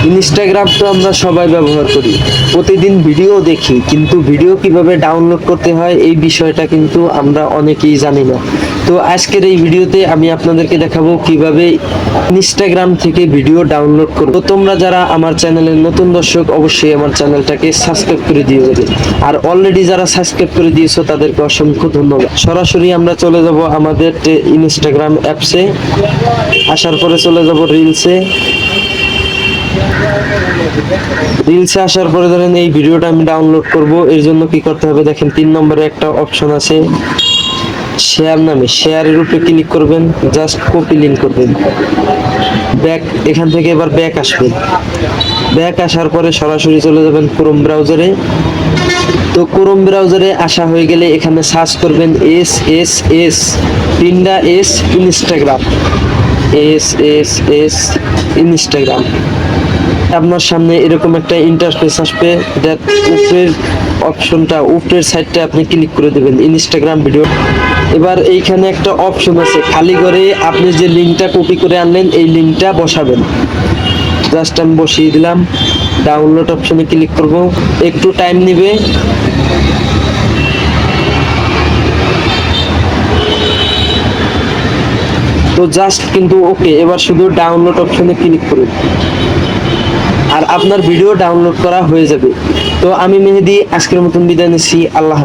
Instagram তো আমরা সবাই ব্যবহার করি, প্রতিদিন ভিডিও দেখি, কিন্তু ভিডিও কিভাবে ডাউনলোড করতে হয় এই বিষয়টা কিন্তু আমরা অনেকেই জানি না। তো আজকের এই ভিডিওতে আমি আপনাদেরকে দেখাবো কিভাবে ইনস্টাগ্রাম থেকে ভিডিও ডাউনলোড করব। তো তোমরা যারা আমার চ্যানেলের নতুন দর্শক, অবশ্যই আমার চ্যানেলটাকে সাবস্ক্রাইব করে দিয়ে যাবে, আর অলরেডি যারা সাবস্ক্রাইব করে দিয়েছো তাদেরকে অসংখ্য ধন্যবাদ। সরাসরি আমরা চলে যাব আমাদের ইনস্টাগ্রাম অ্যাপসে। আসার পরে চলে যাব রিলসে। রিলসে আসার পরে ধরেন এই ভিডিওটা আমি ডাউনলোড করব, এর জন্য কি করতে হবে দেখেন, 3 নম্বরে একটা অপশন আছে শেয়ার নামে, শেয়ারের উপরে ক্লিক করবেন, জাস্ট কপি লিংক করবেন, ব্যাক, এখান থেকে এবার ব্যাক আসবেন। ব্যাক আসার পরে সরাসরি চলে যাবেন ক্রোম ব্রাউজারে। তো ক্রোম ব্রাউজারে আসা হয়ে গেলে এখানে সার্চ করবেন এস তিনটা এস ইনস্টাগ্রাম, এস ইনস্টাগ্রাম। আপনার সামনে এরকম একটা ইন্টারফেস আসবে, এটা উপরের অপশনটা, উপরের সাইডটা আপনি ক্লিক করে দেবেন ইনস্টাগ্রাম ভিডিও। এবার এইখানে একটা অপশন আছে খালি করে, আপনি যে লিঙ্কটা কপি করে আনলেন এই লিঙ্কটা বসাবেন। জাস্ট আমি বসিয়ে দিলাম, ডাউনলোড অপশনে ক্লিক করব, একটু টাইম নেবে। তো জাস্ট কিন্তু ওকে, এবার শুধু ডাউনলোড অপশনে ক্লিক করুন আর আপনার ভিডিও ডাউনলোড করা হয়ে যাবে। তো আমি মেহেদি আজকের মতন বিদায় নিচ্ছি, আল্লাহ।